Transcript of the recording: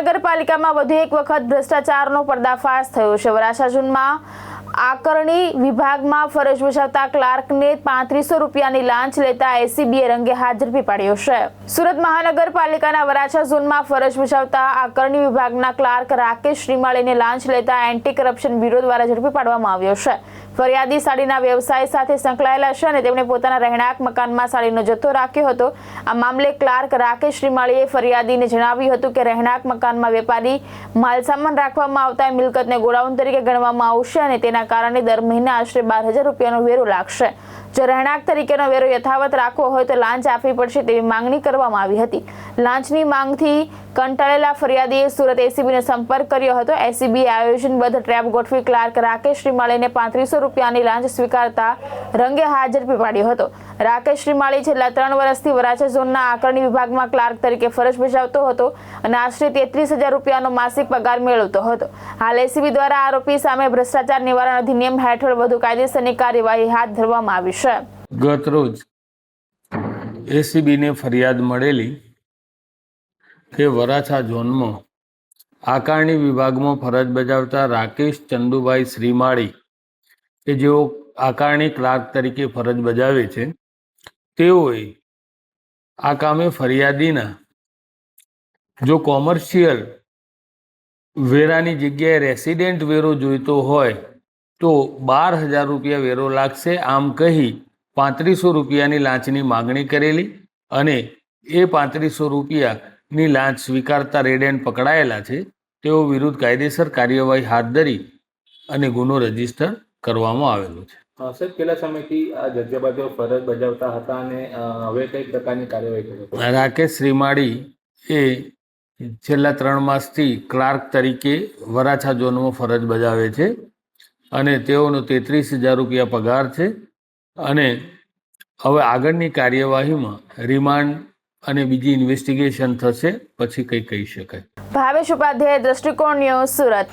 મહાનગરપાલિકામાં વધુ એક વખત ભ્રષ્ટાચારનો પર્દાફાશ થયો છે। વરાછા ઝોનમાં આકારણી વિભાગમાં ફરજ બજાવતા ક્લાર્કને 3500 રૂપિયાની લાંચ લેતા એસીબીએ રંગે હાથ ઝડપી પાડ્યો છે। સુરત મહાનગરપાલિકાના વરાછા ઝોનમાં ફરજ બજાવતા આકારણી વિભાગના ક્લાર્ક રાકેશ શ્રીમાળીને લાંચ લેતા એન્ટી કરપ્શન બ્યુરો દ્વારા ઝડપી પાડવામાં આવ્યો છે। ફરિયાદી સાડીના વ્યવસાય સાથે સંકળાયેલા છે અને તેમણે પોતાના રહેણાંક મકાનમાં સાડીનો જથ્થો રાખ્યો હતો। આ મામલે ક્લાર્ક રાકેશ શ્રીમાળીએ ફરિયાદીને જણાવ્યું હતું કે રહેણાંક મકાનમાં વેપારી માલસામાન રાખવામાં આવતા મિલકતને ગોડાઉન તરીકે ગણવામાં આવશે અને તેના કારણે દર મહિને આશરે 12,000 રૂપિયાનો વેરો લાગશે। જો રહેણાંક તરીકેનો વેરો યથાવત રાખવો હોય તો લાંચ આપવી પડશે તેવી માંગણી કરવામાં આવી હતી। લાંચની માંગથી કંટાળેલા ફરિયાદીએ સુરત એસીબીને સંપર્ક કર્યો હતો। એસીબીએ આયોજનબદ્ધ ટ્રેપ ગોઠવી ક્લાર્ક રાકેશ શ્રીમાળીને 3500 રૂપિયાની લાંચ સ્વીકારતા રંગે હાથ ઝડપી પાડ્યો હતો। રાકેશ શ્રીમાળી છેલ્લા 3 વર્ષથી વરાછા ઝોનના આકારણી વિભાગમાં ક્લાર્ક તરીકે ફરજ બજાવતો હતો અને આશરે 33,000 રૂપિયાનો માસિક પગાર મેળવતો હતો। હાલ એસીબી દ્વારા આરોપી સામે ભ્રષ્ટાચાર નિવારણ અધિનિયમ હેઠળ વધુ કાયદેસરની કાર્યવાહી હાથ ધરવામાં આવી છે। ગત રોજ એસીબીને ફરિયાદ મળેલી કે વરાછા ઝોનમાં આકારણી વિભાગમાં ફરજ બજાવતા રાકેશ ચંદુભાઈ શ્રીમાળી કે જેઓ આકારણી ક્લાર્ક તરીકે ફરજ બજાવે છે, તેઓએ આ કામે ફરિયાદીના જો કોમર્શિયલ વેરાની જગ્યાએ રેસિડેન્ટ વેરો જોઈતો હોય તો 12,000 રૂપિયા વેરો લાગશે, આમ કહી 3500 રૂપિયાની લાંચની માગણી કરેલી અને એ 3500 રૂપિયાની લાંચ સ્વીકારતા રેડ હેન્ડ પકડાયેલા છે। તેઓ વિરુદ્ધ કાયદેસર કાર્યવાહી હાથ ધરી અને ગુનો રજીસ્ટર કરવામાં આવેલો છે। સાહેબ, કેટલા સમયથી આ જગ્યા પર ફરજ બજાવતા હતા અને હવે કઈ પ્રકારની કાર્યવાહી કરી? રાકેશ શ્રીમાળી એ છેલ્લા 3 માસથી ક્લાર્ક તરીકે વરાછા ઝોનમાં ફરજ બજાવે છે અને તેઓનો 33,000 રૂપિયા પગાર છે અને હવે આગળની કાર્યવાહીમાં રિમાન્ડ અને બીજી ઇન્વેસ્ટિગેશન થશે, પછી કંઈ કહી શકાય। ભાવેશ ઉપાધ્યાય, દ્રષ્ટિકોણ ન્યૂઝ, સુરત।